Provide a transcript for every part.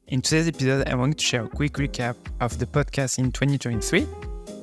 In today's episode, I'm going to share a quick recap of the podcast in 2023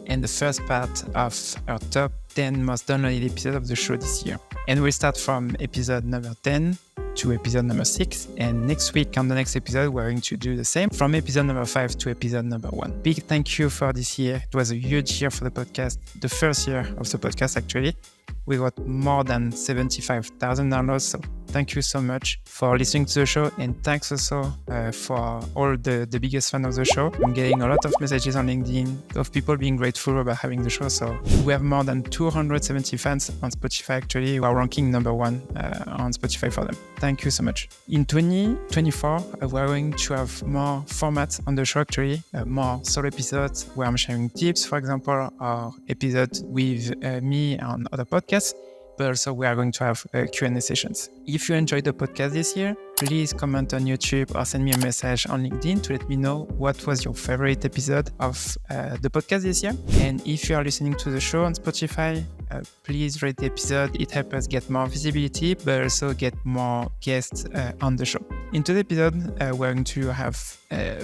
and the first part of our top 10 most downloaded episodes of the show this year. And we'll start from episode number 10 to episode number 6. And next week, on the next episode, we're going to do the same from episode number 5 to episode number 1. Big thank you for this year. It was a huge year for the podcast, the first year of the podcast, actually. We got more than 75,000 downloads. So thank you so much for listening to the show. And thanks also for all the biggest fans of the show. I'm getting a lot of messages on LinkedIn of people being grateful about having the show. So we have more than 270 fans on Spotify, actually. We are ranking number 1 on Spotify for them. Thank you so much. In 2024, we're going to have more formats on the show, actually. More solo episodes where I'm sharing tips, for example, or episodes with me on other podcasts. But also we are going to have Q&A sessions. If you enjoyed the podcast this year, please comment on YouTube or send me a message on LinkedIn to let me know what was your favorite episode of the podcast this year. And if you are listening to the show on Spotify, please rate the episode. It helps us get more visibility, but also get more guests on the show. In today's episode, we're going to have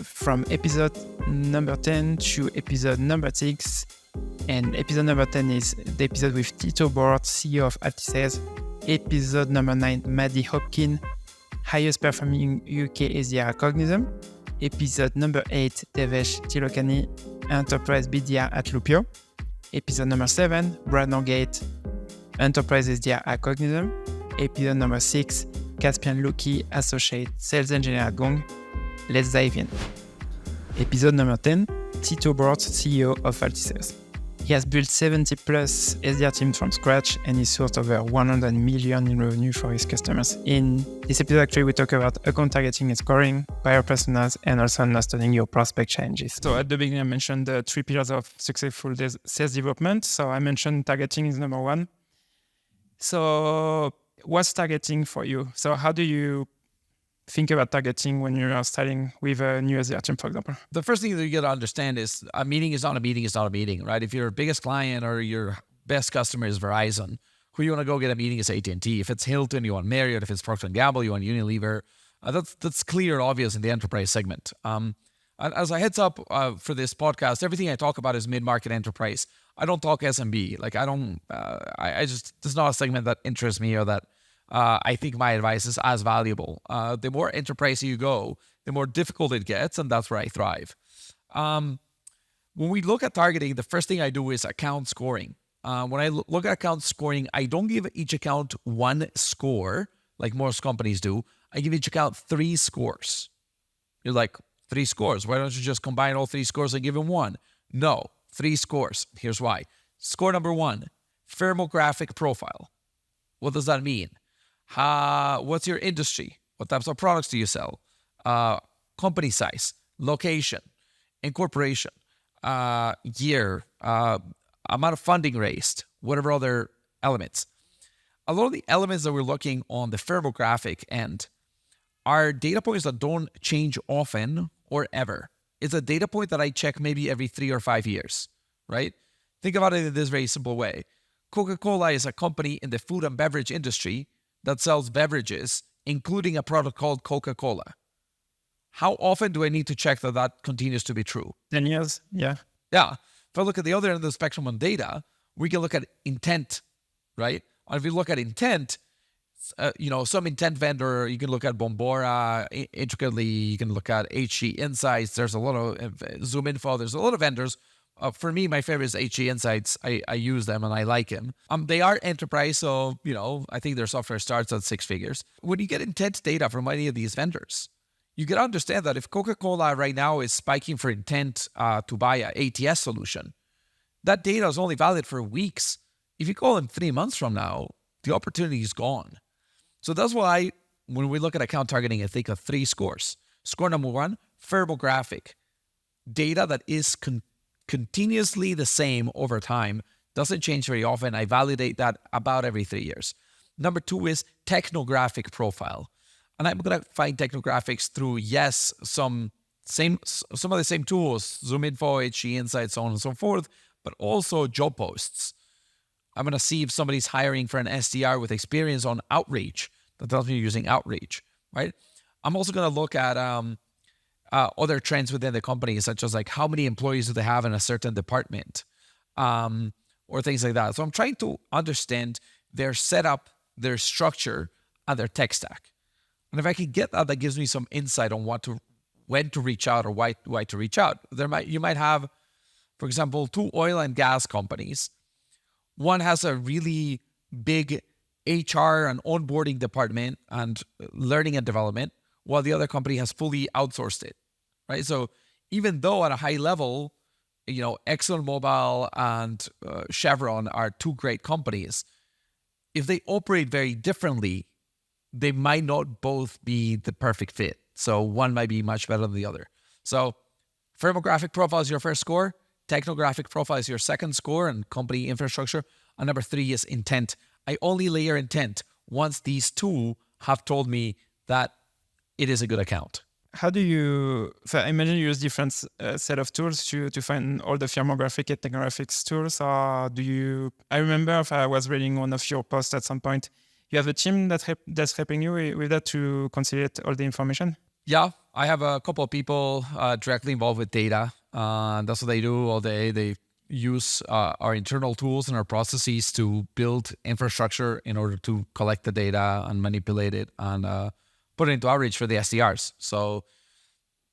from episode number 10 to episode number 6. And episode number 10 is the episode with Tito Bohrt, CEO of Sales. Episode number 9, Maddie Hopkin, highest performing UK SDR at Cognizant. Episode number 8, Devesh Tilokani, Enterprise BDR at Lupio. Episode number 7, Brad Norgate, Enterprise SDR at Cognizant. Episode number 6, Caspian Lewke, Associate Sales Engineer at Gong. Let's dive in. Episode number 10, Tito Bohrt, CEO of Sales. He has built 70 plus SDR teams from scratch and he's sourced over 100 million in revenue for his customers. In this episode, actually, we talk about account targeting and scoring, buyer personas, and also understanding your prospect challenges. So at the beginning, I mentioned the 3 pillars of successful sales development. So I mentioned targeting is number 1. So what's targeting for you? So how do you think about targeting when you are starting with a new SDR team, for example? The first thing that you got to understand is a meeting is not a meeting, is not a meeting, right? If your biggest client or your best customer is Verizon, who you want to go get a meeting is AT&T. If it's Hilton, you want Marriott. If it's Procter & Gamble, you want Unilever. That's clear, obvious in the enterprise segment. As a heads up for this podcast, everything I talk about is mid-market enterprise. I don't talk SMB. Like I just, there's not a segment that interests me or that I think my advice is as valuable. The more enterprise you go, the more difficult it gets, and that's where I thrive. When we look at targeting, the first thing I do is account scoring. When I look at account scoring, I don't give each account 1 score, like most companies do. I give each account 3 scores. You're like, 3 scores? Why don't you just combine all 3 scores and give them 1? No, 3 scores. Here's why. Score number 1, firmographic profile. What does that mean? What's your industry? What types of products do you sell? Company size, location, incorporation, year, amount of funding raised, whatever other elements. A lot of the elements that we're looking on the firmographic end are data points that don't change often or ever. It's a data point that I check maybe every 3 or 5 years, right? Think about it in this very simple way. Coca-Cola is a company in the food and beverage industry that sells beverages, including a product called Coca-Cola. How often do I need to check that continues to be true? 10 years, yeah. Yeah. If I look at the other end of the spectrum on data, we can look at intent, right? And if we look at intent, some intent vendor, you can look at Bombora intricately, you can look at HG Insights, there's a lot of Zoom Info, there's a lot of vendors. For me, my favorite is HG Insights. I use them and I like them. They are enterprise, so, I think their software starts at 6 figures. When you get intent data from any of these vendors, you can understand that if Coca-Cola right now is spiking for intent to buy an ATS solution, that data is only valid for weeks. If you call them 3 months from now, the opportunity is gone. So that's why when we look at account targeting, I think of 3 scores. Score number 1, firmographic. Data that is continuously the same over time, doesn't change very often. I validate that about every 3 years. Number 2 is technographic profile. And I'm going to find technographics through, some of the same tools, Zoom Info, HG Insights, so on and so forth, but also job posts. I'm going to see if somebody's hiring for an SDR with experience on outreach. That tells me you're using outreach, right? I'm also going to look at other trends within the company, such as like how many employees do they have in a certain department, or things like that. So I'm trying to understand their setup, their structure, and their tech stack. And if I can get that, that gives me some insight on when to reach out or why to reach out. You might have, for example, 2 oil and gas companies. One has a really big HR and onboarding department and learning and development, while the other company has fully outsourced it, right? So even though at a high level, ExxonMobil and Chevron are 2 great companies, if they operate very differently, they might not both be the perfect fit. So one might be much better than the other. So firmographic profile is your first score. Technographic profile is your second score, and company infrastructure. And number 3 is intent. I only layer intent once these 2 have told me that it is a good account. How do you, so I imagine you use different set of tools to find all the firmographic and technographic tools, or I remember if I was reading one of your posts at some point, you have a team that's helping you with that to consolidate all the information? Yeah, I have a couple of people directly involved with data. That's what they do all day. They use our internal tools and our processes to build infrastructure in order to collect the data and manipulate it and put it into outreach for the SDRs. So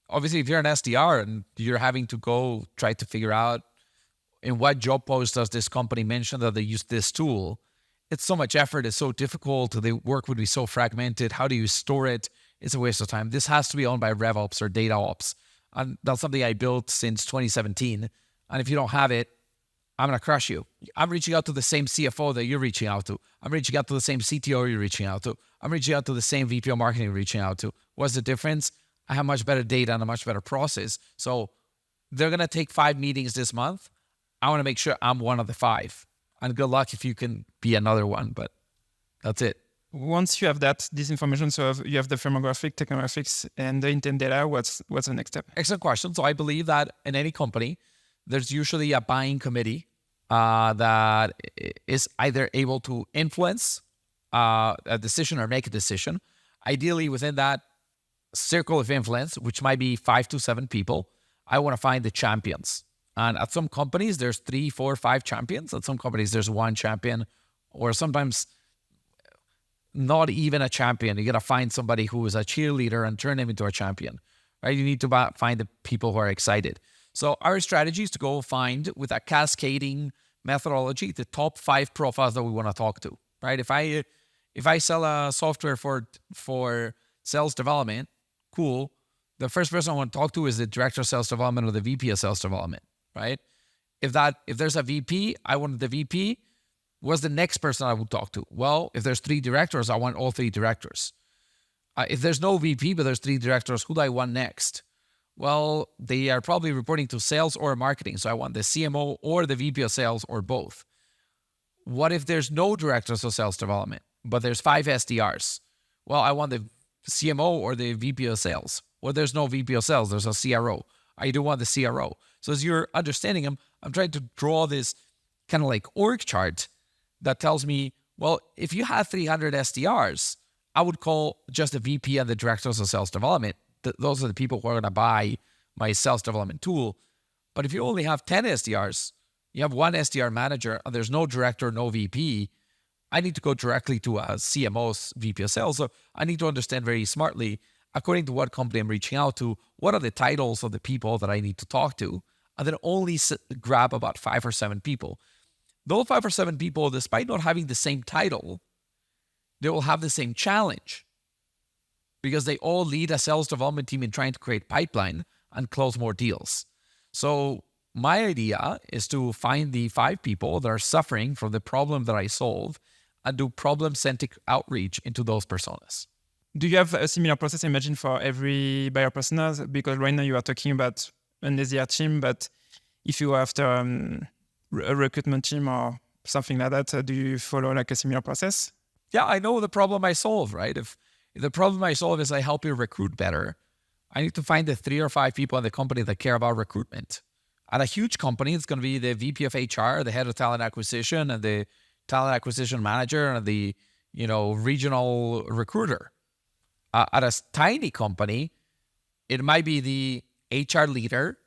obviously, if you're an SDR and you're having to go try to figure out in what job post does this company mention that they use this tool, it's so much effort. It's so difficult. The work would be so fragmented. How do you store it? It's a waste of time. This has to be owned by RevOps or Data Ops. And that's something I built since 2017. And if you don't have it, I'm going to crush you. I'm reaching out to the same CFO that you're reaching out to. I'm reaching out to the same CTO you're reaching out to. I'm reaching out to the same VP of marketing you're reaching out to. What's the difference? I have much better data and a much better process. So they're going to take 5 meetings this month. I want to make sure I'm one of the 5. And good luck if you can be another one, but that's it. Once you have this information, so you have the firmographic, technographics, and the intent data, what's the next step? Excellent question. So I believe that in any company, there's usually a buying committee that is either able to influence a decision or make a decision. Ideally, within that circle of influence, which might be 5 to 7 people, I want to find the champions. And at some companies, there's 3, 4, 5 champions. At some companies, there's 1 champion, or sometimes not even a champion. You got to find somebody who is a cheerleader and turn them into a champion, right? You need to find the people who are excited. So our strategy is to go find, with a cascading methodology, the top 5 profiles that we want to talk to, right? If I sell a software for sales development, cool. The first person I want to talk to is the director of sales development or the VP of sales development, right? If there's a VP, I want the VP. What's the next person I would talk to? Well, if there's 3 directors, I want all 3 directors. If there's no VP, but there's 3 directors, who do I want next? Well, they are probably reporting to sales or marketing. So I want the CMO or the VP of sales or both. What if there's no directors of sales development, but there's 5 SDRs? Well, I want the CMO or the VP of sales. Well, there's no VP of sales, there's a CRO. I do want the CRO. So as you're understanding them, I'm trying to draw this kind of like org chart that tells me, well, if you have 300 SDRs, I would call just the VP and the directors of sales development. Those are the people who are going to buy my sales development tool. But if you only have 10 SDRs, you have 1 SDR manager, and there's no director, no VP, I need to go directly to a CMO's VP of sales. So I need to understand very smartly, according to what company I'm reaching out to, what are the titles of the people that I need to talk to, and then only grab about 5 or 7 people. Those 5 or 7 people, despite not having the same title, they will have the same challenge because they all lead a sales development team in trying to create pipeline and close more deals. So my idea is to find the 5 people that are suffering from the problem that I solve and do problem-centric outreach into those personas. Do you have a similar process, I imagine, for every buyer personas? Because right now you are talking about an SDR team, but if you are after a recruitment team or something like that, do you follow like a similar process? Yeah, I know the problem I solve, right? If the problem I solve is I help you recruit better, I need to find the 3 or 5 people in the company that care about recruitment. At a huge company, it's going to be the VP of HR, the head of talent acquisition, and the talent acquisition manager, and the regional recruiter. At a tiny company, It might be the HR leader,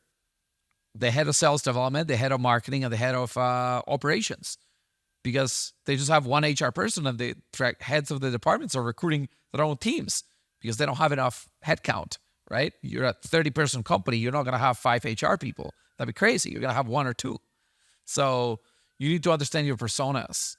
the head of sales development, the head of marketing, and the head of operations, because they just have one HR person and the heads of the departments are recruiting their own teams because they don't have enough headcount, right? You're a 30-person company. You're not going to have 5 HR people. That'd be crazy. You're going to have 1 or 2. So you need to understand your personas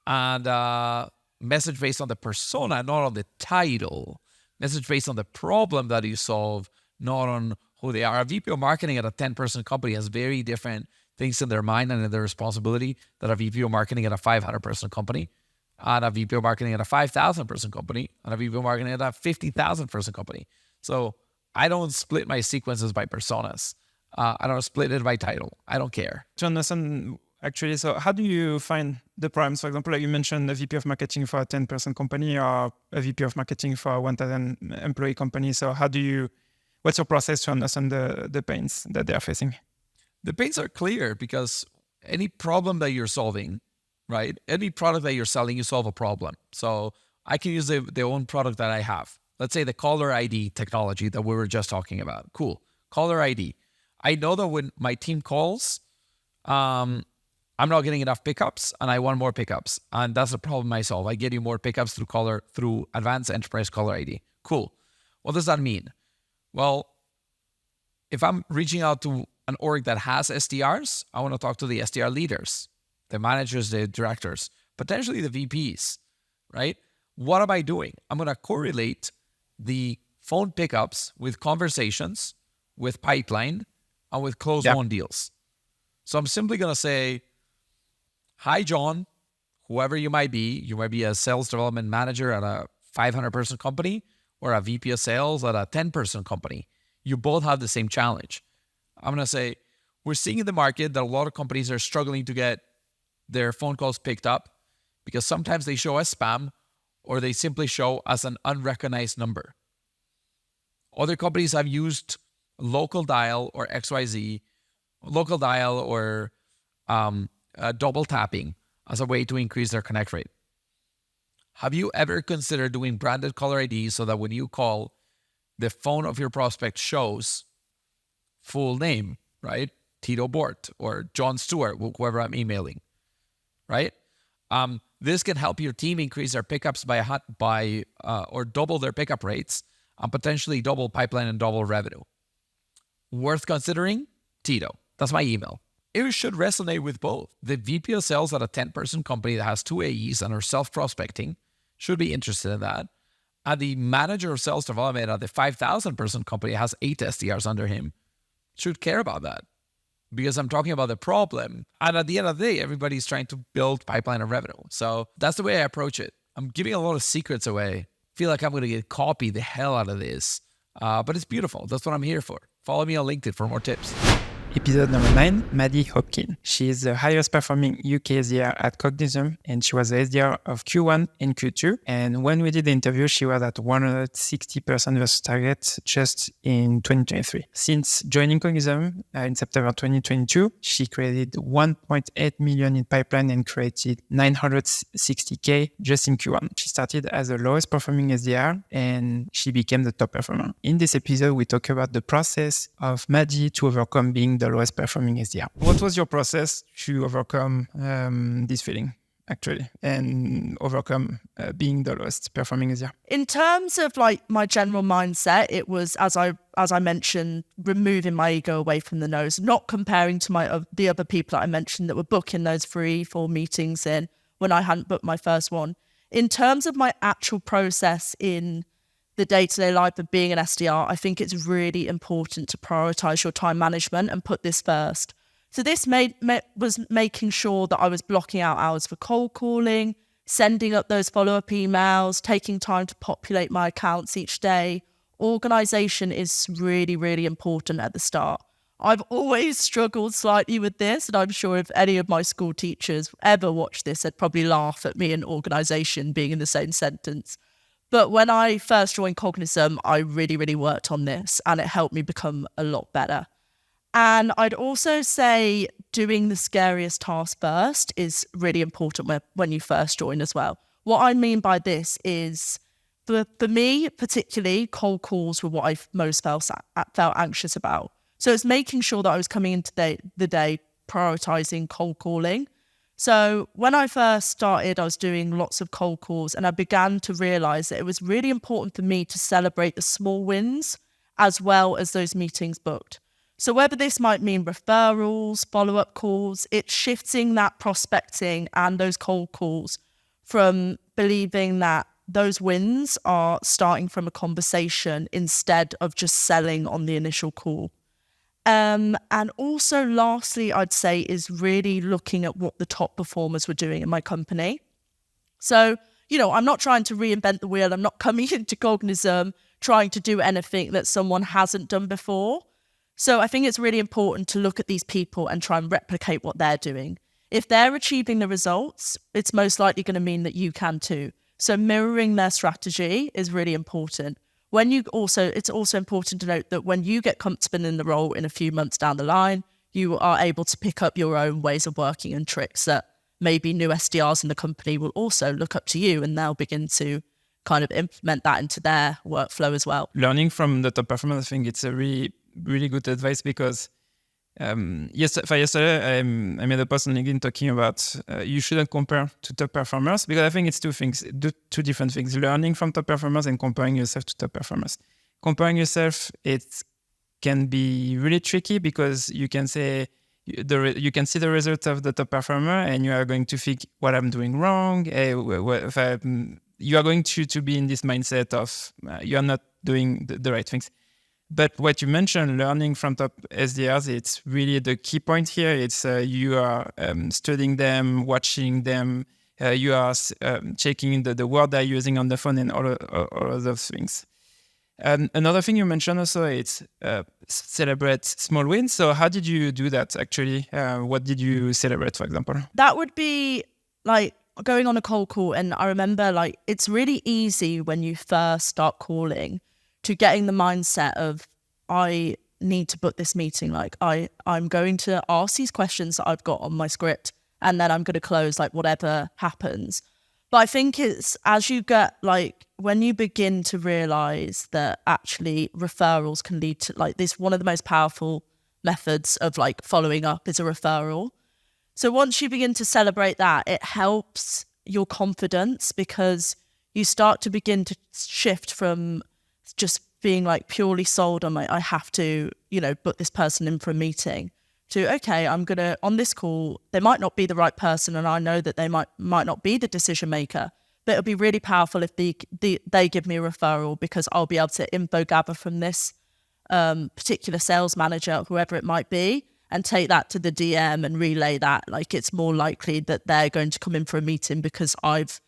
and message based on the persona, not on the title. Message based on the problem that you solve, not on who they are. A VP of marketing at a 10-person company has very different things in their mind and in their responsibility that a VP of marketing at a 500-person company, and a VP of marketing at a 5,000-person company, and a VP of marketing at a 50,000-person company. So I don't split my sequences by personas. I don't split it by title. I don't care. To understand, actually, so how do you find the problems? For example, like you mentioned a VP of marketing for a 10-person company or a VP of marketing for a 1,000 employee company. So what's your process to understand the pains that they are facing? The pains are clear because any problem that you're solving, right? Any product that you're selling, you solve a problem. So I can use the own product that I have. Let's say the caller ID technology that we were just talking about. Cool. Caller ID. I know that when my team calls, I'm not getting enough pickups and I want more pickups. And that's the problem I solve. I get you more pickups through advanced enterprise caller ID. Cool. What does that mean? Well, if I'm reaching out to an org that has SDRs, I want to talk to the SDR leaders, the managers, the directors, potentially the VPs, right? What am I doing? I'm going to correlate the phone pickups with conversations, with pipeline, and with closed-won deals. So I'm simply going to say, hi, John, whoever you might be a sales development manager at a 500-person company or a VP of sales at a 10-person company. You both have the same challenge. I'm going to say, we're seeing in the market that a lot of companies are struggling to get their phone calls picked up because sometimes they show as spam or they simply show as an unrecognized number. Other companies have used local dial or XYZ, local dial or double tapping as a way to increase their connect rate. Have you ever considered doing branded caller ID so that when you call, the phone of your prospect shows full name, right? Tito Bohrt or John Stewart, whoever I'm emailing, right? This can help your team increase their pickups or double their pickup rates and potentially double pipeline and double revenue. Worth considering? Tito. That's my email. It should resonate with both. The VP of sales at a 10-person company that has 2 AEs and are self-prospecting should be interested in that. And the manager of sales development at the 5,000-person company has 8 SDRs under him should care about that because I'm talking about the problem. And at the end of the day, everybody's trying to build pipeline of revenue. So that's the way I approach it. I'm giving a lot of secrets away. Feel like I'm going to get copied the hell out of this. But it's beautiful. That's what I'm here for. Follow me on LinkedIn for more tips. Episode number 9, Maddie Hopkin. She is the highest performing UK SDR at Cognism, and she was the SDR of Q1 and Q2. And when we did the interview, she was at 160% versus target just in 2023. Since joining Cognism in September 2022, she created 1.8 million in pipeline and created 960K just in Q1. She started as the lowest performing SDR and she became the top performer. In this episode, we talk about the process of Maddie to overcome being the lowest performing SDR. What was your process to overcome this feeling, actually, and overcome being the lowest performing SDR? In terms of like my general mindset, it was, as I mentioned, removing my ego away from the nose, not comparing to the other people that I mentioned that were booking those 3-4 meetings in when I hadn't booked my first one. In terms of my actual process in the day-to-day life of being an SDR, I think it's really important to prioritize your time management and put this first. So this was making sure that I was blocking out hours for cold calling, sending up those follow-up emails, taking time to populate my accounts each day. Organization is really, really important at the start. I've always struggled slightly with this, and I'm sure if any of my school teachers ever watch this, they'd probably laugh at me and organization being in the same sentence. But when I first joined Cognism, I really, really worked on this and it helped me become a lot better. And I'd also say doing the scariest task first is really important when you first join as well. What I mean by this is For me, particularly, cold calls were what I most felt anxious about. So it's making sure that I was coming into the day prioritizing cold calling. So when I first started, I was doing lots of cold calls, and I began to realize that it was really important for me to celebrate the small wins as well as those meetings booked. So whether this might mean referrals, follow-up calls, it's shifting that prospecting and those cold calls from believing that those wins are starting from a conversation instead of just selling on the initial call. And also lastly, I'd say is really looking at what the top performers were doing in my company. So, I'm not trying to reinvent the wheel. I'm not coming into Cognism trying to do anything that someone hasn't done before. So I think it's really important to look at these people and try and replicate what they're doing. If they're achieving the results, it's most likely going to mean that you can too. So mirroring their strategy is really important. It's also important to note that when you get comfortable in the role in a few months down the line, you are able to pick up your own ways of working and tricks that maybe new SDRs in the company will also look up to you, and they'll begin to kind of implement that into their workflow as well. Learning from the top performers, I think it's a really, really good advice because yesterday I made a post on LinkedIn talking about you shouldn't compare to top performers, because I think it's two different things: learning from top performers and comparing yourself to top performers. Comparing yourself, it can be really tricky because you can say you can see the result of the top performer and you are going to think, what I'm doing wrong. You are going to be in this mindset of you are not doing the right things. But what you mentioned, learning from top SDRs, it's really the key point here. It's you are studying them, watching them. You are checking the word they're using on the phone and all of those things. Another thing you mentioned also, it's celebrate small wins. So how did you do that actually? What did you celebrate, for example? That would be like going on a cold call. And I remember it's really easy when you first start calling to getting the mindset of, I need to book this meeting. I'm going to ask these questions that I've got on my script, and then I'm going to close whatever happens. But I think it's as you get when you begin to realize that actually referrals can lead to this, one of the most powerful methods of following up is a referral. So once you begin to celebrate that, it helps your confidence because you start to begin to shift from just being purely sold on I have to, put this person in for a meeting to, okay, I'm going to, on this call, they might not be the right person and I know that they might not be the decision maker, but it'll be really powerful if they give me a referral because I'll be able to info gather from this particular sales manager, whoever it might be, and take that to the DM and relay that. It's more likely that they're going to come in for a meeting because I've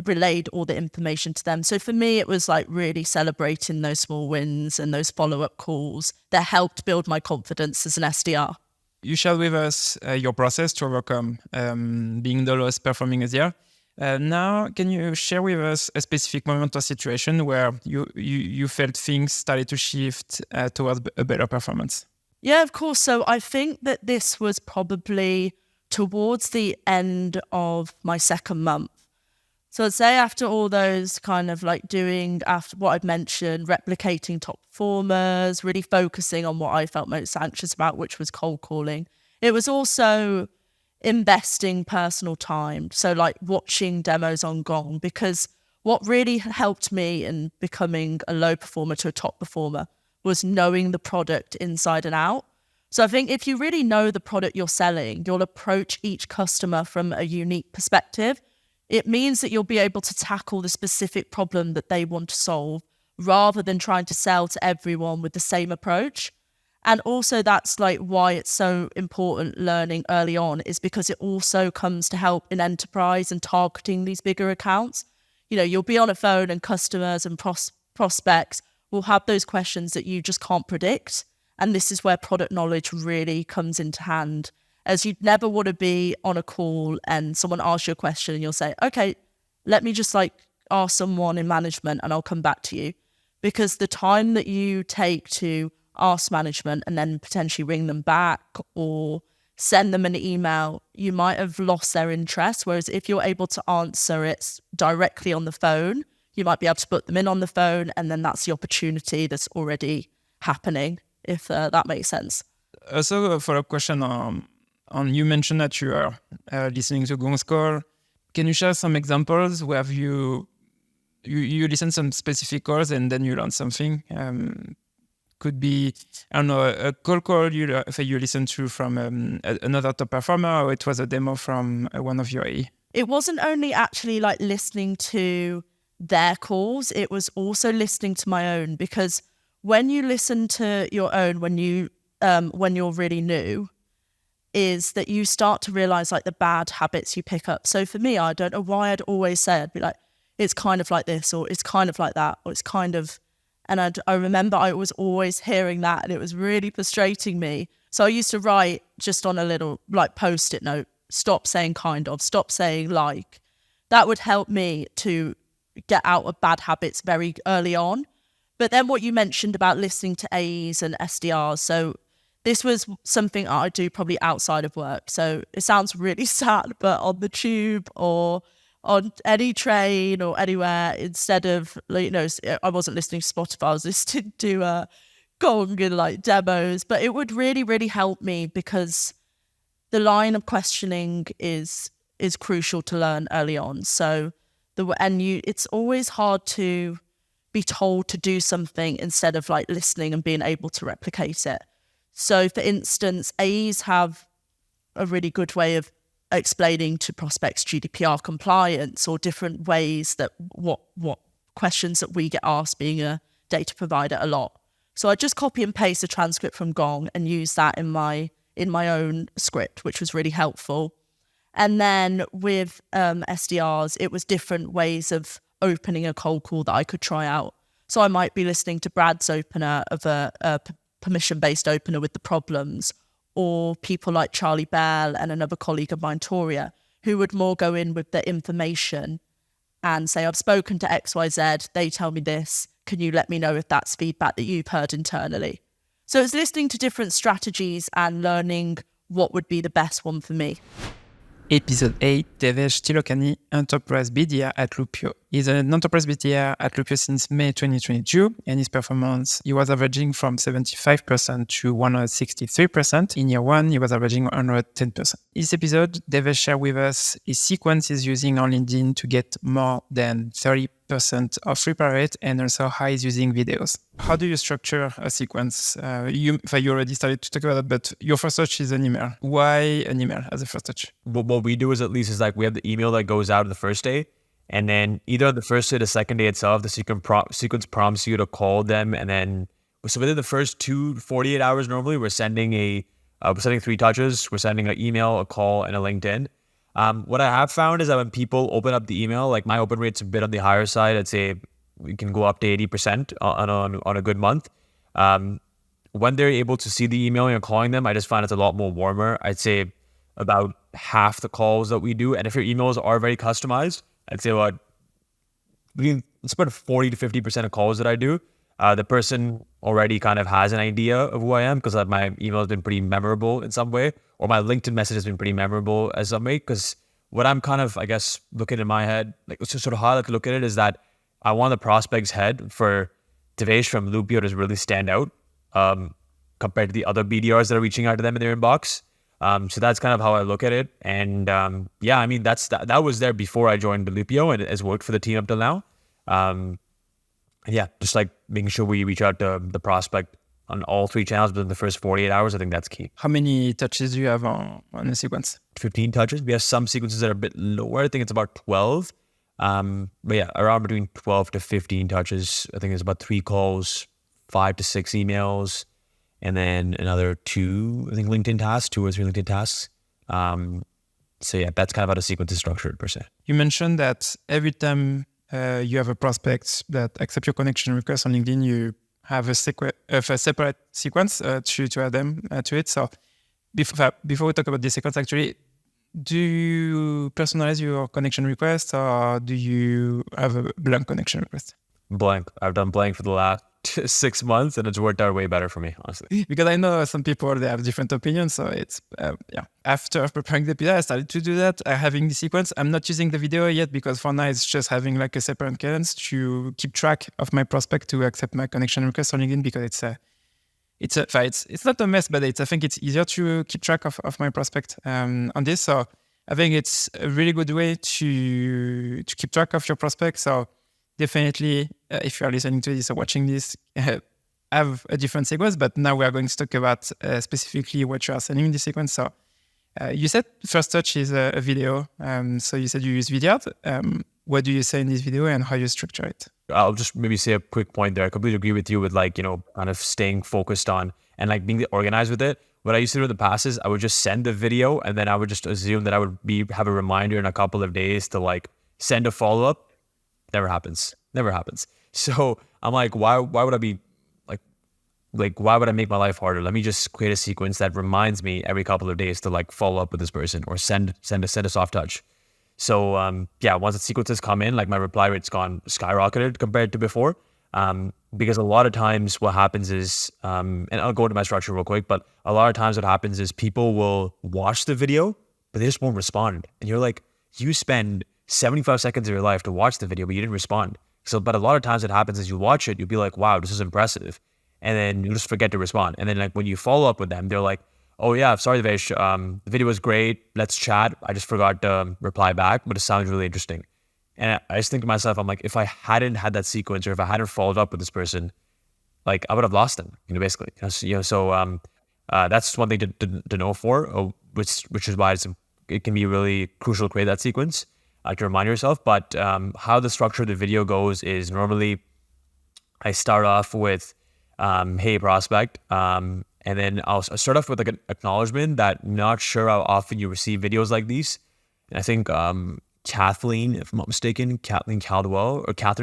relayed all the information to them. So for me, it was really celebrating those small wins and those follow-up calls that helped build my confidence as an SDR. You shared with us your process to overcome being the lowest performing SDR. Now, can you share with us a specific moment or situation where you felt things started to shift towards a better performance? Yeah, of course. So I think that this was probably towards the end of my second month. So I'd say after all those kind of doing after what I've mentioned, replicating top performers, really focusing on what I felt most anxious about, which was cold calling. It was also investing personal time. So watching demos on Gong, because what really helped me in becoming a low performer to a top performer was knowing the product inside and out. So I think if you really know the product you're selling, you'll approach each customer from a unique perspective. It means that you'll be able to tackle the specific problem that they want to solve rather than trying to sell to everyone with the same approach. And also that's why it's so important learning early on is because it also comes to help in enterprise and targeting these bigger accounts. You'll be on a phone and customers and prospects will have those questions that you just can't predict. And this is where product knowledge really comes into hand. As you'd never want to be on a call and someone asks you a question and you'll say, okay, let me just ask someone in management and I'll come back to you. Because the time that you take to ask management and then potentially ring them back or send them an email, you might have lost their interest. Whereas if you're able to answer it directly on the phone, you might be able to put them in on the phone, and then that's the opportunity that's already happening, if that makes sense. Also, a follow-up question on you mentioned that you are listening to Gong's call. Can you share some examples where you listen to some specific calls and then you learn something? Could be, I don't know, a cold call you listen to from another top performer, or it was a demo from one of your AE? It wasn't only actually like listening to their calls, it was also listening to my own, because when you listen to your own, when you're really new, is that you start to realize like the bad habits you pick up. So for me, I don't know why I'd always say, I'd be like, it's kind of like this, or it's kind of like that, or it's kind of, and I remember I was always hearing that, and it was really frustrating me. So I used to write just on a little like post-it note, stop saying kind of, stop saying like. That would help me to get out of bad habits very early on. But then what you mentioned about listening to AEs and SDRs, so this was something I do probably outside of work. So it sounds really sad, but on the tube or on any train or anywhere, instead of, you know, I wasn't listening to Spotify, I was listening to Gong and like demos. But it would really, really help me, because the line of questioning is crucial to learn early on. So it's always hard to be told to do something instead of like listening and being able to replicate it. So for instance, AEs have a really good way of explaining to prospects GDPR compliance, or different ways that what questions that we get asked being a data provider a lot. So I just copy and paste a transcript from Gong and use that in my own script, which was really helpful. And then with SDRs, it was different ways of opening a cold call that I could try out. So I might be listening to Brad's opener of a permission-based opener with the problems, or people like Charlie Bell and another colleague of mine, Toria, who would more go in with the information and say, I've spoken to XYZ, they tell me this, can you let me know if that's feedback that you've heard internally? So it's listening to different strategies and learning what would be the best one for me. Episode 8, Devesh Tilokani, Enterprise BDR at Loopio. He's an Enterprise BDR at Loopio since May 2022, and his performance, he was averaging from 75% to 163%. In year one, he was averaging 110%. This episode, Devesh shared with us his sequence he's using on LinkedIn to get more than 30% of reply rate, and also how he's using videos. How do you structure a sequence? You already started to talk about it, but your first touch is an email. Why an email as a first touch? What we do is like we have the email that goes out the first day, and then either on the first day or the second day itself, the sequence prompts you to call them, and then so within the first 48 hours, normally we're sending 3 touches. We're sending an email, a call, and a LinkedIn. What I have found is that when people open up the email, like my open rate's a bit on the higher side. I'd say we can go up to 80% on a good month. When they're able to see the email and you're calling them, I just find it's a lot more warmer. I'd say about half the calls that we do. And if your emails are very customized, I'd say it's about 40 to 50% of calls that I do. The person already kind of has an idea of who I am, because my email has been pretty memorable in some way, or my LinkedIn message has been pretty memorable as some way. Because what I'm kind of, I guess, looking in my head, like it's just sort of how I like to look at it, is that I want the prospect's head for Devesh from Loopio to really stand out compared to the other BDRs that are reaching out to them in their inbox. So that's kind of how I look at it. And I mean, that was there before I joined the Loopio, and it has worked for the team up till now. Just like making sure we reach out to the prospect on all 3 channels within the first 48 hours. I think that's key. How many touches do you have on a sequence? 15 touches. We have some sequences that are a bit lower. I think it's about 12. Around between 12 to 15 touches. I think it's about 3 calls, 5 to 6 emails, and then another 2, I think 2 or 3 LinkedIn tasks. That's kind of how the sequence is structured per se. You mentioned that every time you have a prospect that accepts your connection request on LinkedIn, you have a separate sequence to add them to it. So before we talk about this sequence, actually, do you personalize your connection request, or do you have a blank connection request? Blank. I've done blank for the last 6 months, and it's worked out way better for me, honestly. Because I know some people, they have different opinions. So it's, After preparing the episode, I started to do that, having the sequence. I'm not using the video yet because for now it's just having like a separate cadence to keep track of my prospect to accept my connection request on LinkedIn, because it's not a mess, but I think it's easier to keep track of my prospect on this. So I think it's a really good way to keep track of your prospect. So definitely, if you are listening to this or watching this, have a different sequence. But now we are going to talk about specifically what you are sending in this sequence. So you said first touch is a video. So you said you use video. What do you say in this video and how you structure it? I'll just maybe say a quick point there. I completely agree with you with kind of staying focused on and like being organized with it. What I used to do in the past is I would just send the video and then I would just assume that I would have a reminder in a couple of days to like send a follow-up. Never happens. So I'm like, why would I be like why would I make my life harder? Let me just create a sequence that reminds me every couple of days to like follow up with this person or send a soft touch. So once the sequences come in, like my reply rate's gone skyrocketed compared to before. Because a lot of times what happens is, and I'll go into my structure real quick, but a lot of times what happens is people will watch the video, but they just won't respond. And you're like, you spend 75 seconds of your life to watch the video, but you didn't respond. So, but a lot of times what happens is you watch it, you'll be like, wow, this is impressive. And then you just forget to respond. And then like when you follow up with them, they're like, oh yeah, sorry, Devesh, the video was great. Let's chat. I just forgot to reply back, but it sounds really interesting. And I just think to myself, I'm like, if I hadn't had that sequence or if I hadn't followed up with this person, like I would have lost them, basically. So that's one thing to know for, which is why it can be really crucial to create that sequence to remind yourself. But how the structure of the video goes is normally I start off with, hey, prospect. And then I'll start off with like an acknowledgement that not sure how often you receive videos like these. And I think Kathleen, if I'm not mistaken, Catherine Caldwell, if I'm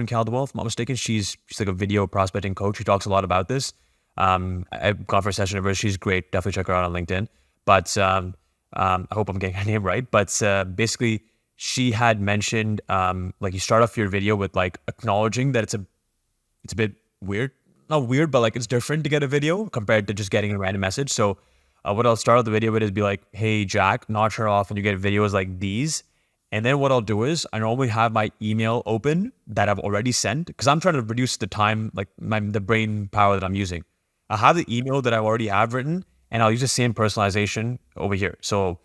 not mistaken, she's like a video prospecting coach. She talks a lot about this. I've gone for a session of her. She's great. Definitely check her out on LinkedIn. But I hope I'm getting her name right. But basically, she had mentioned like you start off your video with like acknowledging that it's a bit weird. Not weird, but like it's different to get a video compared to just getting a random message. So what I'll start the video with is be like, hey, Jack, not sure how often you get videos like these. And then what I'll do is I normally have my email open that I've already sent because I'm trying to reduce the time, like the brain power that I'm using. I have the email that I already have written and I'll use the same personalization over here. So I'll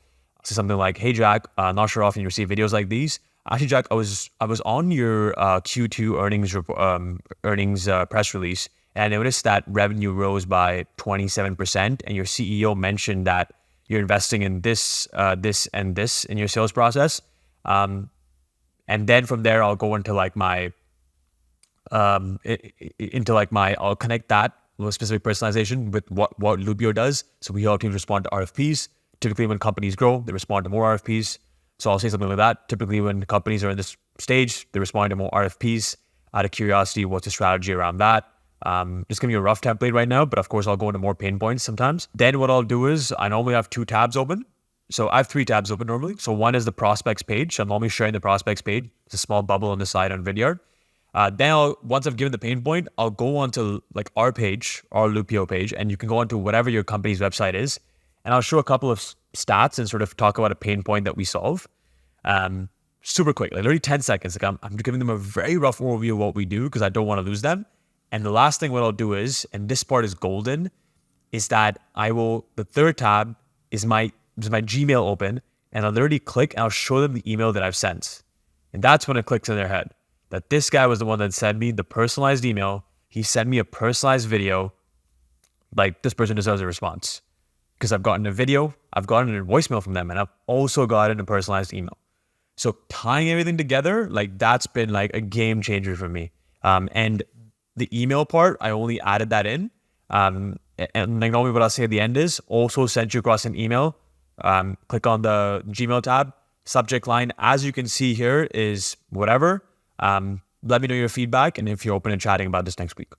say something like, hey, Jack, not sure how often you receive videos like these. Actually, Jack, I was on your Q2 earnings press release. And I noticed that revenue rose by 27%, and your CEO mentioned that you're investing in this, and this in your sales process. And then from there, I'll go into like my, I'll connect that with specific personalization with what Loopio does. So we help teams respond to RFPs. Typically, when companies grow, they respond to more RFPs. So I'll say something like that. Typically, when companies are in this stage, they respond to more RFPs. Out of curiosity, what's the strategy around that? Just giving you a rough template right now, but of course I'll go into more pain points sometimes. Then what I'll do is I normally have 2 tabs open. So I have 3 tabs open normally. So one is the prospects page. I'm normally sharing the prospects page. It's a small bubble on the side on Vidyard. Then once I've given the pain point, I'll go onto like our page, our Loopio page, and you can go onto whatever your company's website is. And I'll show a couple of stats and sort of talk about a pain point that we solve. Super quick, like literally 10 seconds. Like I'm giving them a very rough overview of what we do because I don't want to lose them. And the last thing what I'll do is, and this part is golden, is that the third tab is my Gmail open, and I'll literally click and I'll show them the email that I've sent. And that's when it clicks in their head that this guy was the one that sent me the personalized email. He sent me a personalized video. Like this person deserves a response because I've gotten a video, I've gotten a voicemail from them, and I've also gotten a personalized email. So tying everything together, like that's been like a game changer for me. And the email part, I only added that in. And like normally what I'll say at the end is also sent you across an email. Click on the Gmail tab, subject line, as you can see here is whatever. Let me know your feedback and if you're open to chatting about this next week.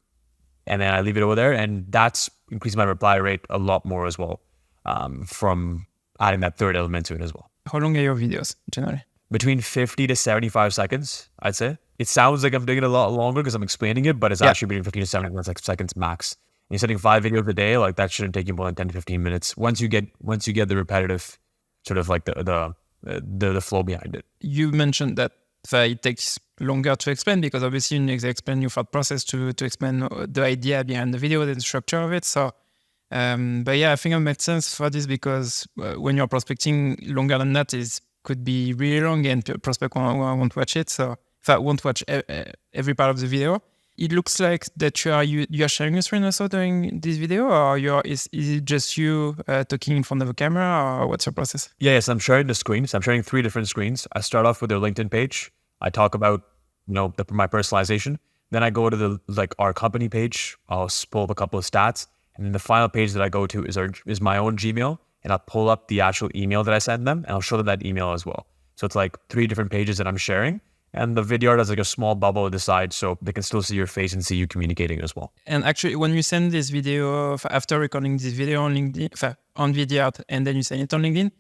And then I leave it over there, and that's increased my reply rate a lot more as well, from adding that third element to it as well. How long are your videos generally? Between 50 to 75 seconds, I'd say. it sounds like I'm doing it a lot longer because I'm explaining it, but it's actually between 15 to 17 seconds max. And you're setting 5 videos a day, like that shouldn't take you more than 10 to 15 minutes. Once you get the repetitive sort of like the flow behind it. You mentioned that it takes longer to explain because obviously you need to explain your thought process to explain the idea behind the video, the structure of it. So, but yeah, I think it makes sense for this because when you're prospecting, longer than that could be really long and prospect won't watch it. So if I won't watch every part of the video, it looks like that you are sharing your screen also during this video, or is it just you talking in front of a camera, or what's your process? Yes, I'm sharing the screen. So I'm sharing 3 different screens. I start off with their LinkedIn page. I talk about my personalization. Then I go to our company page. I'll pull up a couple of stats, and then the final page that I go to is my own Gmail, and I'll pull up the actual email that I send them, and I'll show them that email as well. So it's like 3 different pages that I'm sharing. And the video has like a small bubble at the side so they can still see your face and see you communicating as well. And actually, when you send this video, after recording this video on LinkedIn, on Vidyard, and then you send it on LinkedIn,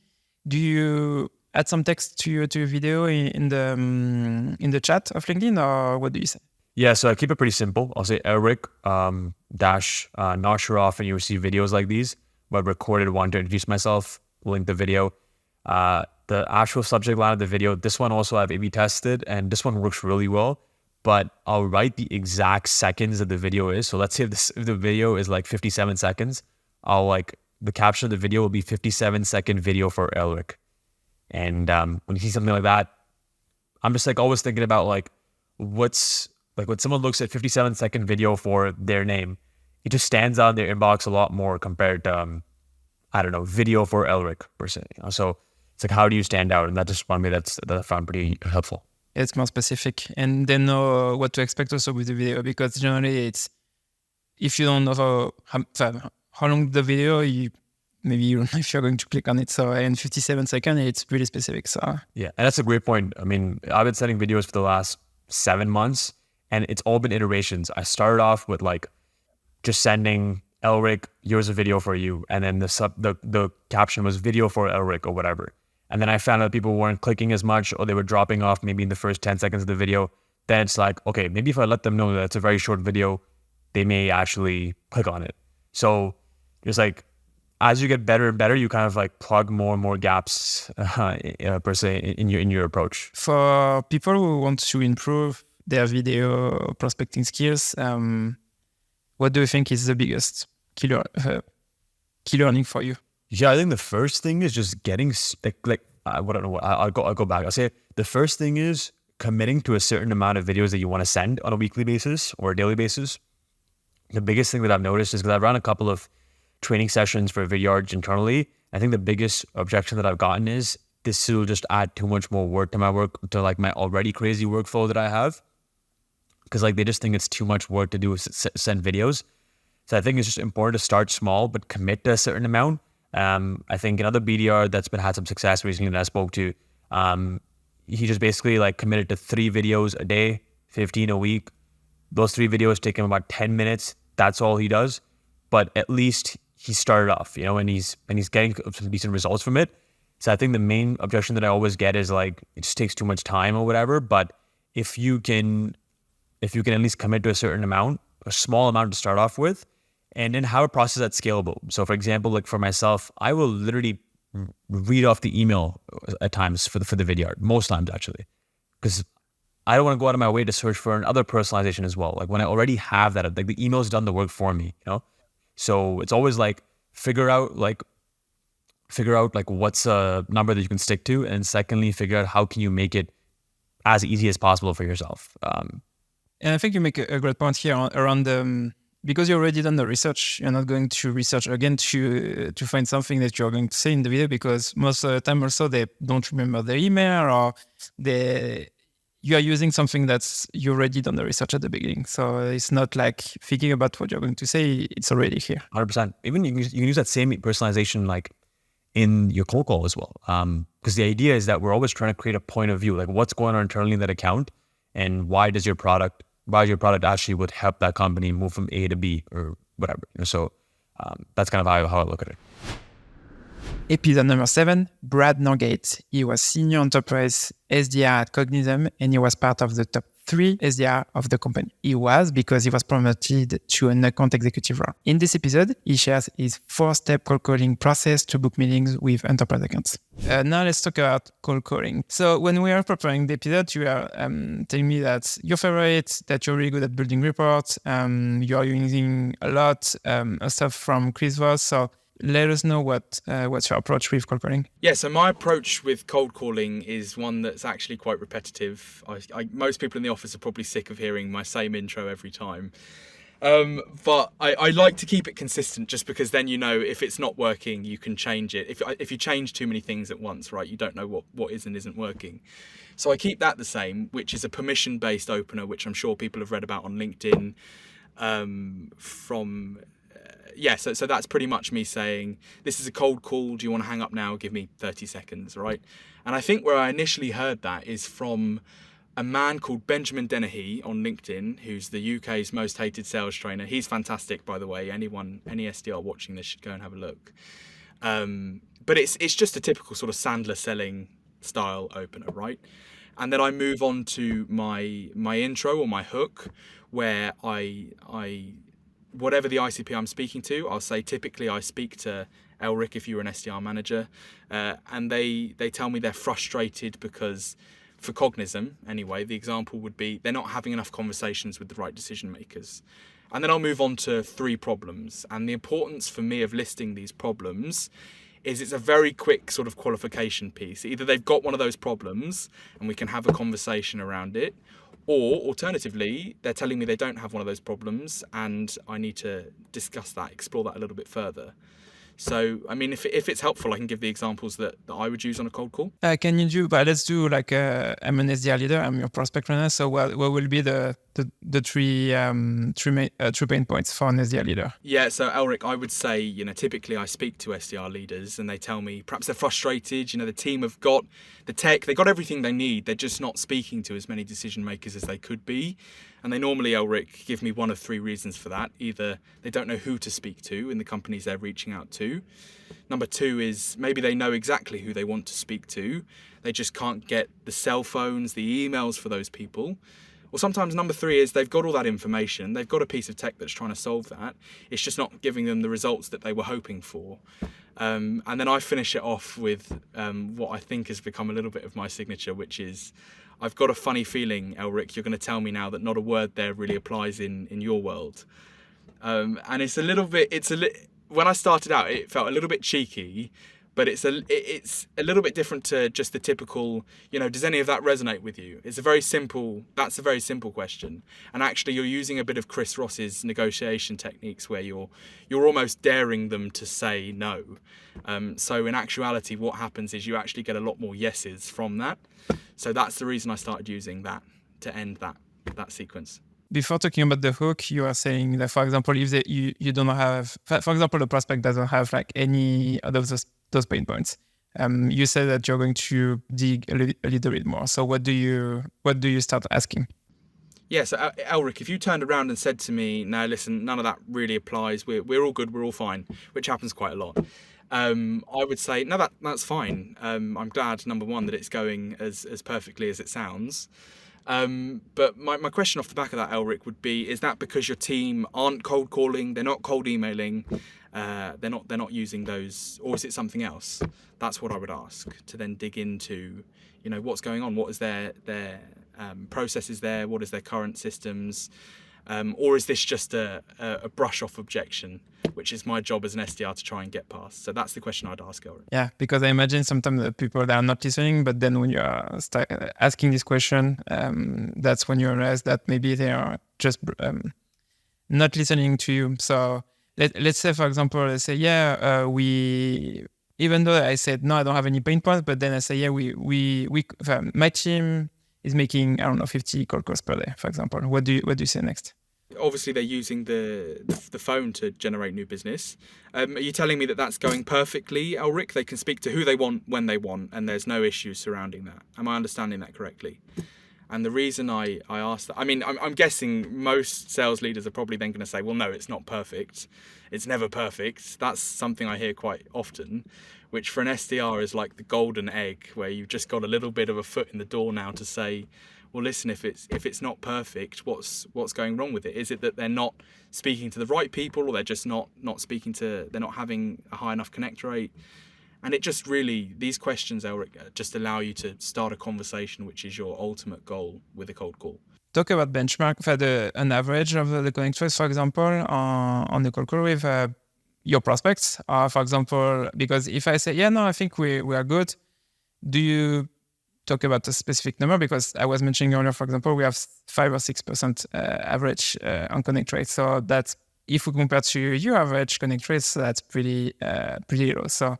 do you add some text to your video in the chat of LinkedIn, or what do you say? Yeah, so I keep it pretty simple. I'll say Eric not sure often you receive videos like these, but I recorded one to introduce myself, link the video. The actual subject line of the video, this one also I've A/B tested, and this one works really well, but I'll write the exact seconds that the video is. So let's say if the video is like 57 seconds, the caption of the video will be 57-second video for Elric. And when you see something like that, I'm just like always thinking about when someone looks at 57-second video for their name, it just stands out in their inbox a lot more compared to, video for Elric per se. So it's like, how do you stand out? And that just one way that I found pretty helpful. It's more specific, and they know what to expect also with the video, because generally it's, if you don't know how long the video, maybe you don't know if you're going to click on it. So in 57 seconds, it's really specific. So yeah, and that's a great point. I mean, I've been sending videos for the last 7 months, and it's all been iterations. I started off with just sending Elric, here's a video for you, and then the caption was video for Elric or whatever. And then I found out people weren't clicking as much, or they were dropping off maybe in the first 10 seconds of the video. Then it's like, okay, maybe if I let them know that it's a very short video, they may actually click on it. So just as you get better and better, you kind of plug more and more gaps per se in your approach. For people who want to improve their video prospecting skills, what do you think is the biggest key learning for you? Yeah, I think the first thing is just getting I'll go back. I'll say the first thing is committing to a certain amount of videos that you want to send on a weekly basis or a daily basis. The biggest thing that I've noticed is because I've run a couple of training sessions for Vidyard internally. I think the biggest objection that I've gotten is this will just add too much more work to my work, to my already crazy workflow that I have. Because they just think it's too much work to do send videos. So I think it's just important to start small, but commit to a certain amount. I think another BDR that's had some success recently that I spoke to, he just basically committed to 3 videos a day, 15 a week. Those 3 videos take him about 10 minutes. That's all he does. But at least he started off, and he's getting some decent results from it. So I think the main objection that I always get is it just takes too much time or whatever. But if you can at least commit to a certain amount, a small amount to start off with, and then have a process that's scalable. So for example, for myself, I will literally read off the email at times for the Vidyard, most times actually, because I don't want to go out of my way to search for another personalization as well. When I already have that, the email's done the work for me, So it's always figure out what's a number that you can stick to, and secondly, figure out how can you make it as easy as possible for yourself. And I think you make a great point here around because you already done the research. You're not going to research again to find something that you're going to say in the video, because most of the time also they don't remember their email, or you are using something that's you already done the research at the beginning. So it's not thinking about what you're going to say, it's already here. 100%. Even you can use that same personalization in your cold call as well. Because the idea is that we're always trying to create a point of view, what's going on internally in that account, and why your product actually would help that company move from A to B or whatever. So that's kind of how I look at it. Episode number 7, Brad Norgate. He was Senior Enterprise SDR at Cognizant, and he was part of the top 3 SDR of the company. He was because he was promoted to an account executive role. In this episode, he shares his 4-step cold calling process to book meetings with enterprise accounts. Now let's talk about cold calling. So when we are preparing the episode, you are telling me that your favorite, that you're really good at building reports, you are using a lot of stuff from Chris Voss. So let us know what's your approach with cold calling. Yeah, so my approach with cold calling is one that's actually quite repetitive. Most people in the office are probably sick of hearing my same intro every time. But I like to keep it consistent just because then you know if it's not working, you can change it. If you change too many things at once, right, you don't know what is and isn't working. So I keep that the same, which is a permission-based opener, which I'm sure people have read about on LinkedIn So that's pretty much me saying, this is a cold call. Do you want to hang up now? Give me 30 seconds, right? And I think where I initially heard that is from a man called Benjamin Dennehy on LinkedIn, who's the UK's most hated sales trainer. He's fantastic, by the way. Any SDR watching this should go and have a look. But it's just a typical sort of Sandler selling style opener, right? And then I move on to my intro or my hook, where I whatever the ICP I'm speaking to, I'll say typically I speak to Elric if you're an SDR manager, and they tell me they're frustrated because, for Cognism anyway, the example would be they're not having enough conversations with the right decision makers. And then I'll move on to 3 problems. And the importance for me of listing these problems is it's a very quick sort of qualification piece. Either they've got one of those problems and we can have a conversation around it, or alternatively, they're telling me they don't have one of those problems and I need to discuss that, explore that a little bit further. So, I mean, if it's helpful, I can give the examples that I would use on a cold call. Can you do, but let's do like, I'm an SDR leader, I'm your prospect runner. So what will be the three pain points for an SDR leader? Yeah, so Elric, I would say, typically I speak to SDR leaders and they tell me perhaps they're frustrated, the team have got the tech, they got everything they need, they're just not speaking to as many decision makers as they could be. And they normally, Elric, give me one of 3 reasons for that. Either they don't know who to speak to in the companies they're reaching out to. Number 2 is maybe they know exactly who they want to speak to. They just can't get the cell phones, the emails for those people. Or sometimes number 3 is they've got all that information. They've got a piece of tech that's trying to solve that. It's just not giving them the results that they were hoping for. And then I finish it off with what I think has become a little bit of my signature, which is, I've got a funny feeling, Elric, you're going to tell me now that not a word there really applies in your world. And it's a little bit, when I started out, it felt a little bit cheeky, but it's a little bit different to just the typical, does any of that resonate with you? That's a very simple question. And actually you're using a bit of Chris Ross's negotiation techniques where you're almost daring them to say no. So in actuality, what happens is you actually get a lot more yeses from that. So that's the reason I started using that to end that sequence. Before talking about the hook, you are saying that, for example, if you don't have, for example, the prospect doesn't have like any of those pain points. You said that you're going to dig a little bit more. So what do you start asking? Yeah, so Elric, if you turned around and said to me, "No, listen, none of that really applies. We're all good. We're all fine," which happens quite a lot. I would say, no, that's fine. I'm glad, number 1, that it's going as perfectly as it sounds. But my question off the back of that, Elric, would be, is that because your team aren't cold calling, they're not cold emailing, they're not using those, or is it something else? That's what I would ask, to then dig into, what's going on, what is their processes there, what is their current systems, or is this just a brush off objection, which is my job as an SDR to try and get past? So that's the question I'd ask, Elric. Yeah, because I imagine sometimes the people that are not listening, but then when you are asking this question, that's when you realize that maybe they are just not listening to you. So let's say, for example, let's say, even though I said, no, I don't have any pain points, but then I say, my team is making, 50 cold calls per day, for example. What do you say next? Obviously, they're using the phone to generate new business. Are you telling me that that's going perfectly, Elric? They can speak to who they want, when they want, and there's no issues surrounding that. Am I understanding that correctly? And the reason I asked that, I'm guessing most sales leaders are probably then going to say, well, no, it's not perfect. It's never perfect. That's something I hear quite often, which for an SDR is like the golden egg, where you've just got a little bit of a foot in the door now to say, well, listen, if it's not perfect, what's going wrong with it? Is it that they're not speaking to the right people, or they're just not they're not having a high enough connect rate? And it just really, these questions, Elric, just allow you to start a conversation, which is your ultimate goal with a cold call. Talk about benchmark for an average of the connect rates, for example, on the cold call with your prospects. For example, because if I say, I think we are good, do you talk about a specific number? Because I was mentioning earlier, for example, we have 5 or 6% average on connect rate. So that's, if we compare to your average connect rates, that's pretty low. So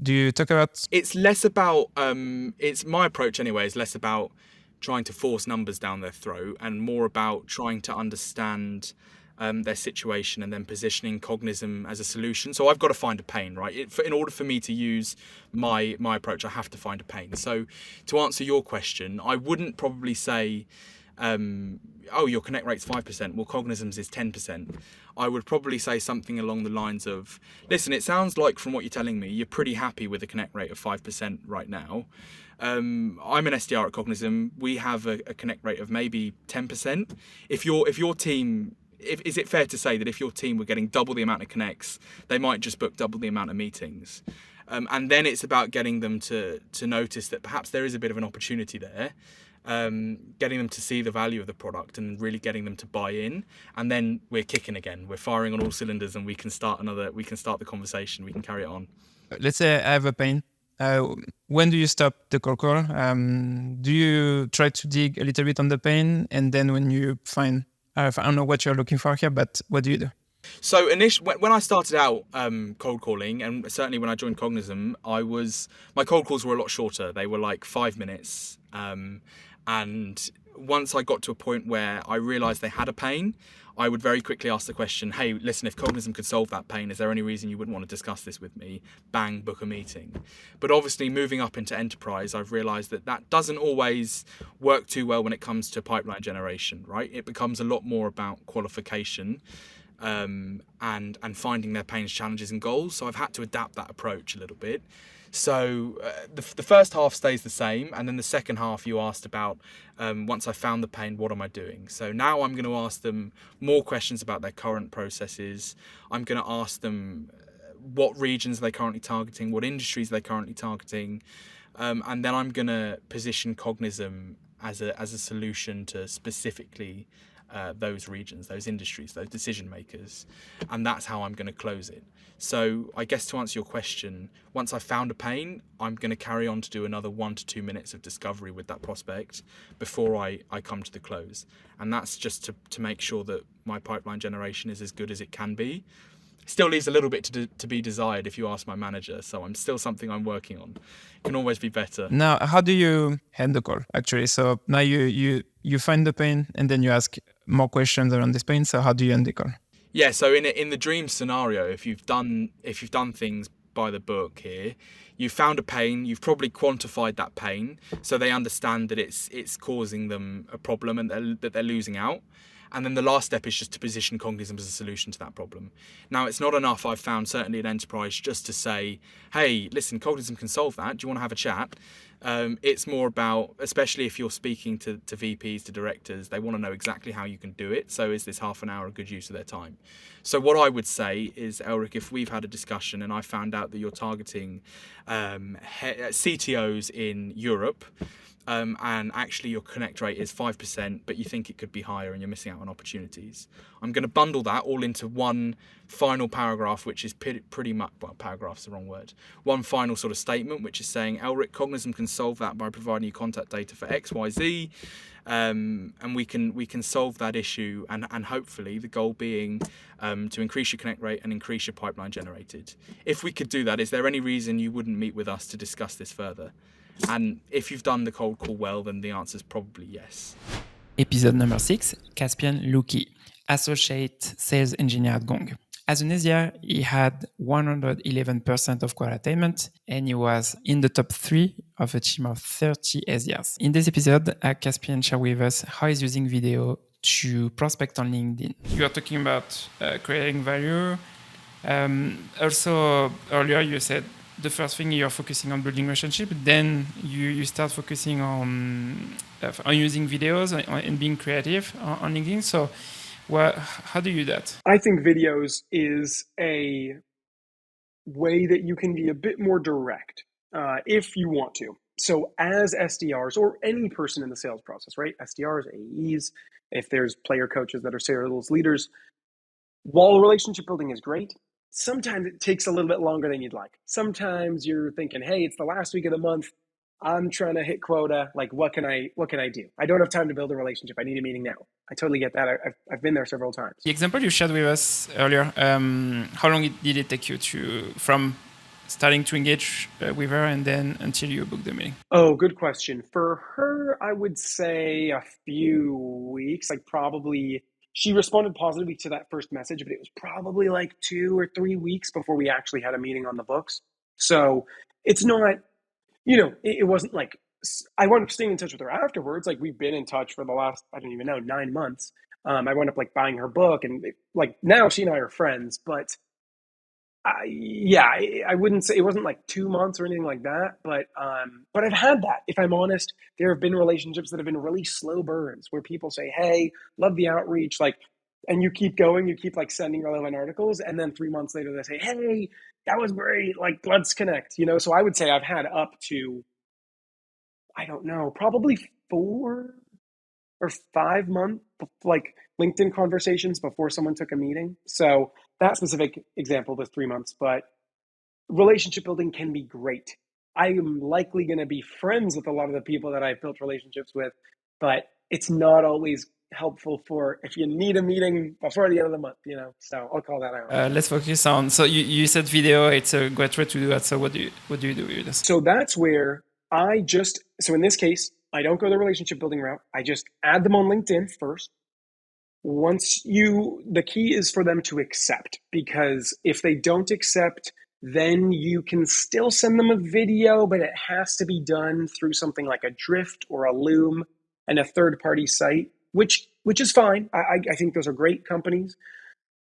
do you talk about... It's less about, it's my approach anyway, is less about trying to force numbers down their throat and more about trying to understand their situation and then positioning Cognism as a solution. So I've got to find a pain, right? In order for me to use my approach, I have to find a pain. So to answer your question, I wouldn't probably say, your connect rate's 5%, well, Cognism's is 10%. I would probably say something along the lines of, listen, it sounds like from what you're telling me, you're pretty happy with a connect rate of 5% right now. I'm an SDR at Cognism. We have a connect rate of maybe 10%. If your team... is it fair to say that if your team were getting double the amount of connects, they might just book double the amount of meetings? And then it's about getting them to notice that perhaps there is a bit of an opportunity there, getting them to see the value of the product and really getting them to buy in. And then we're kicking again. We're firing on all cylinders, and we can start the conversation. We can carry it on. Let's say I have a pain. When do you stop the cold call? Do you try to dig a little bit on the pain, and then when you find... I don't know what you're looking for here, but what do you do? So when I started out cold calling, and certainly when I joined Cognism, my cold calls were a lot shorter. They were like 5 minutes. And once I got to a point where I realized they had a pain, I would very quickly ask the question, hey, listen, if Cognism could solve that pain, is there any reason you wouldn't want to discuss this with me? Bang, book a meeting. But obviously moving up into enterprise, I've realized that doesn't always work too well when it comes to pipeline generation, right? It becomes a lot more about qualification and finding their pains, challenges and goals. So I've had to adapt that approach a little bit. So the first half stays the same, and then the second half you asked about, once I found the pain, what am I doing? So now I'm going to ask them more questions about their current processes. I'm going to ask them what regions they're currently targeting, what industries they're currently targeting, and then I'm going to position Cognism as a solution to specifically those regions, those industries, those decision makers, and that's how I'm going to close it. So I guess to answer your question, once I've found a pain, I'm going to carry on to do another 1 to 2 minutes of discovery with that prospect before I come to the close. And that's just to make sure that my pipeline generation is as good as it can be. Still leaves a little bit to be desired if you ask my manager. So I'm still something I'm working on. It can always be better. Now, how do you end the call, actually? So now you find the pain and then you ask more questions around this pain. So how do you end the call? Yeah, so in the dream scenario, if you've done things by the book here, you've found a pain, you've probably quantified that pain, so they understand that it's causing them a problem and that they're losing out. And then the last step is just to position Cognism as a solution to that problem. Now, it's not enough, I've found, certainly in enterprise, just to say, hey, listen, Cognism can solve that. Do you want to have a chat? It's more about, especially if you're speaking to VPs, to directors, they want to know exactly how you can do it. So is this half an hour a good use of their time? So what I would say is, Elric, if we've had a discussion and I found out that you're targeting CTOs in Europe, and actually your connect rate is 5%, but you think it could be higher and you're missing out on opportunities, I'm going to bundle that all into one final paragraph, which is pretty much, well, paragraph's the wrong word, one final sort of statement, which is saying, Elric, Cognism can solve that by providing you contact data for X, Y, Z, and we can solve that issue, and hopefully the goal being to increase your connect rate and increase your pipeline generated. If we could do that, is there any reason you wouldn't meet with us to discuss this further? And if you've done the cold call well, then the answer is probably yes. Episode number 6, Caspian Lewke, Associate Sales Engineer at Gong. As an SDR, he had 111% of quota attainment, and he was in the top 3 of a team of 30 SDRs. In this episode, Caspian shared with us how he's using video to prospect on LinkedIn. You are talking about creating value. Also, earlier you said the first thing you're focusing on building relationship, then you start focusing on on using videos and being creative on LinkedIn. So how do you do that? I think videos is a way that you can be a bit more direct if you want to. So as SDRs or any person in the sales process, right? SDRs, AEs, if there's player coaches that are sales leaders, while relationship building is great, sometimes it takes a little bit longer than you'd like. Sometimes you're thinking, hey, it's the last week of the month. I'm trying to hit quota. Like, what can I do? I don't have time to build a relationship. I need a meeting now. I totally get that. I've been there several times. The example you shared with us earlier, how long did it take you from starting to engage with her and then until you booked the meeting? Oh, good question. For her, I would say a few weeks, like probably she responded positively to that first message, but it was probably like 2 or 3 weeks before we actually had a meeting on the books. So it's not, it wasn't like, I wound up staying in touch with her afterwards. Like we've been in touch for the last, I don't even know, 9 months. I wound up like buying her book and now she and I are friends, but I wouldn't say it wasn't like 2 months or anything like that, but I've had that. If I'm honest, there have been relationships that have been really slow burns where people say, hey, love the outreach, and you keep going, you keep like sending relevant articles, and then 3 months later they say, hey, that was great, like let's connect, So I would say I've had up to, I don't know, probably 4 or 5 months, like LinkedIn conversations before someone took a meeting. So that specific example was 3 months, but relationship building can be great. I am likely going to be friends with a lot of the people that I've built relationships with, but it's not always helpful for if you need a meeting before the end of the month, So I'll call that out. Let's focus on. So you said video. It's a great way to do that. So what do you do with this? So that's where so in this case, I don't go the relationship building route. I just add them on LinkedIn first. The key is for them to accept, because if they don't accept, then you can still send them a video, but it has to be done through something like a Drift or a Loom and a third-party site, which is fine. I think those are great companies.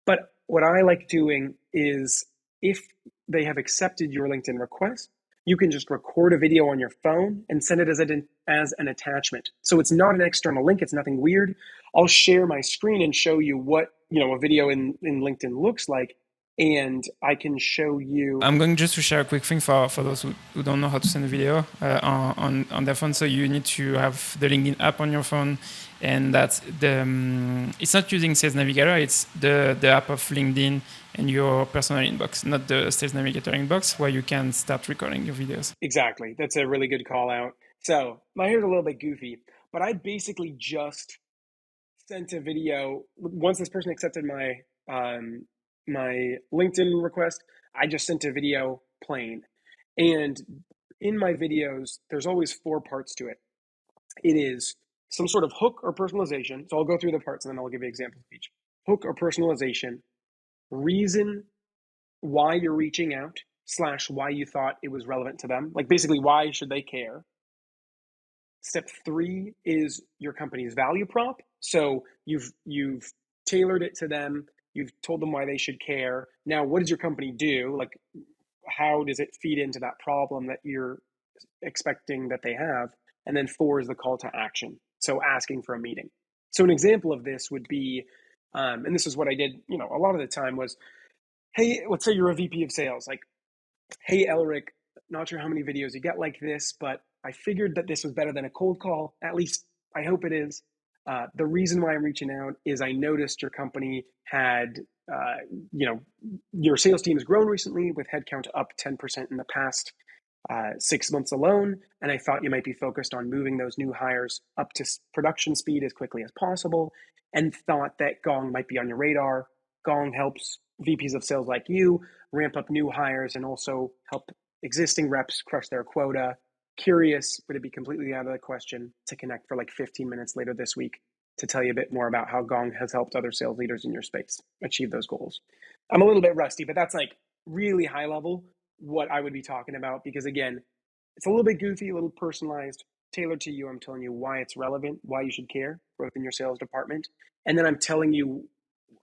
But what I like doing is if they have accepted your LinkedIn request, you can just record a video on your phone and send it as an attachment. So it's not an external link. It's nothing weird. I'll share my screen and show you what a video in LinkedIn looks like. And I can show you. I'm going just to share a quick thing for those who don't know how to send a video on their phone. So you need to have the LinkedIn app on your phone, and that's it's not using Sales Navigator. It's the app of LinkedIn and your personal inbox, not the Sales Navigator inbox, where you can start recording your videos. Exactly. That's a really good call out. So my hair's a little bit goofy, but I basically just sent a video. Once this person accepted my LinkedIn request, I just sent a video plain. And in my videos, there's always 4 parts to it. It is some sort of hook or personalization. So I'll go through the parts and then I'll give you examples of each. Hook or personalization, reason why you're reaching out / why you thought it was relevant to them. Like basically, why should they care? Step 3 is your company's value prop. So you've tailored it to them. You've told them why they should care. Now, what does your company do? Like, how does it feed into that problem that you're expecting that they have? And then 4 is the call to action. So asking for a meeting. So an example of this would be, and this is what I did, a lot of the time was, hey, let's say you're a VP of sales. Like, hey, Elric, not sure how many videos you get like this, but I figured that this was better than a cold call. At least I hope it is. The reason why I'm reaching out is I noticed your company had, your sales team has grown recently with headcount up 10% in the past 6 months alone. And I thought you might be focused on moving those new hires up to production speed as quickly as possible, and thought that Gong might be on your radar. Gong helps VPs of sales like you ramp up new hires and also help existing reps crush their quota. Curious, would it be completely out of the question to connect for like 15 minutes later this week to tell you a bit more about how Gong has helped other sales leaders in your space achieve those goals? I'm a little bit rusty, but that's like really high level what I would be talking about, because again, it's a little bit goofy, a little personalized, tailored to you. I'm telling you why it's relevant, why you should care, both in your sales department. And then I'm telling you,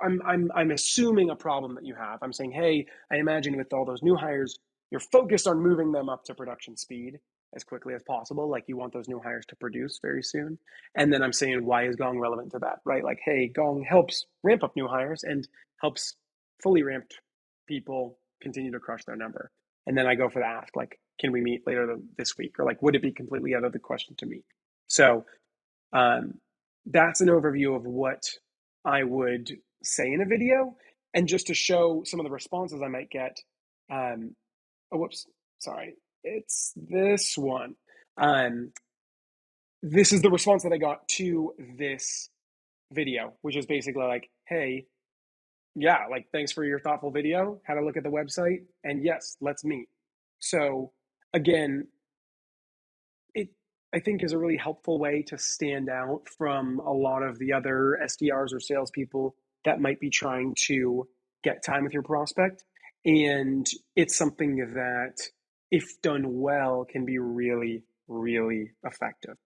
I'm assuming a problem that you have. I'm saying, hey, I imagine with all those new hires, you're focused on moving them up to production speed. as quickly as possible. Like you want those new hires to produce very soon. And then I'm saying, why is Gong relevant to that, right? Like, hey, Gong helps ramp up new hires and helps fully ramped people continue to crush their number. And then I go for the ask, like, can we meet later this week? Or like, would it be completely out of the question to meet? So that's an overview of what I would say in a video. And just to show some of the responses I might get, it's this one. This is the response that I got to this video, which is basically like, hey, yeah, like, thanks for your thoughtful video. Had a look at the website, and yes, let's meet. So again, it, I think, is a really helpful way to stand out from a lot of the other SDRs or salespeople that might be trying to get time with your prospect. And it's something that, if done well, can be really, really effective.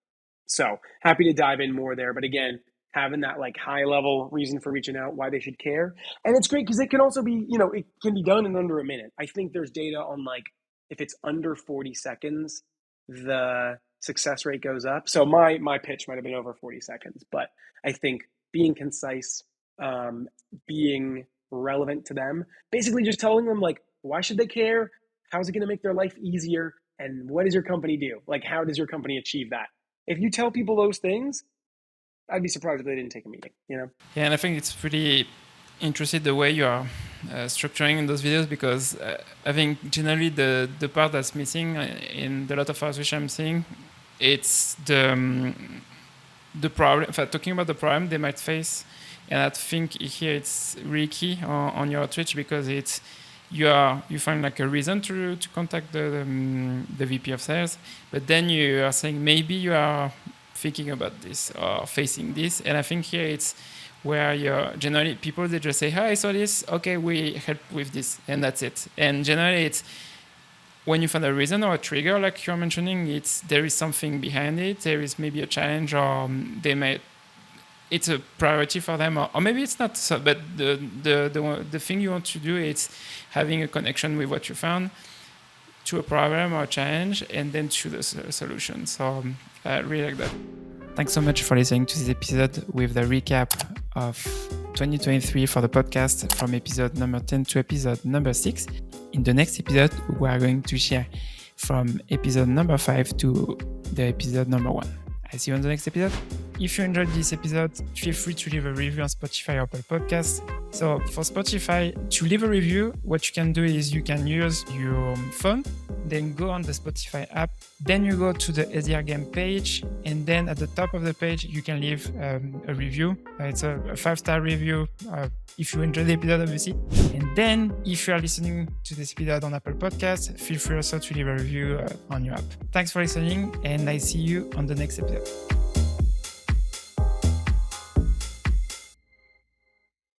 So happy to dive in more there. But again, having that like high level reason for reaching out, why they should care. And it's great because it can also be, it can be done in under a minute. I think there's data on like, if it's under 40 seconds, the success rate goes up. So my pitch might have been over 40 seconds, but I think being concise, being relevant to them, basically just telling them like, why should they care? How's it going to make their life easier? And what does your company do? Like, how does your company achieve that? If you tell people those things, I'd be surprised if they didn't take a meeting, Yeah, and I think it's pretty interesting the way you are structuring those videos, because I think generally the part that's missing in a lot of hours which I'm seeing, it's the problem. In fact, talking about the problem they might face, and I think here it's really key on your outreach, because it's you find like a reason to contact the VP of sales, but then you are saying maybe you are thinking about this or facing this. And I think here it's where you're generally people, they just say, hi, I saw this, okay, we help with this, and that's it. And generally it's when you find a reason or a trigger, like you're mentioning, there is something behind it, there is maybe a challenge, or it's a priority for them, or maybe it's not. So, but the thing you want to do is having a connection with what you found to a problem or a challenge, and then to the solution. So I really like that. Thanks so much for listening to this episode with the recap of 2023 for the podcast, from episode number 10 to episode number 6. In the next episode, we are going to share from episode number 5 to the episode number 1. I see you on the next episode. If you enjoyed this episode, feel free to leave a review on Spotify or Apple Podcasts. So for Spotify, to leave a review, what you can do is you can use your phone, then go on the Spotify app, then you go to the SDR Game page, and then at the top of the page, you can leave a review. It's a 5-star review if you enjoyed the episode, obviously. And then if you are listening to this episode on Apple Podcasts, feel free also to leave a review on your app. Thanks for listening, and I see you on the next episode.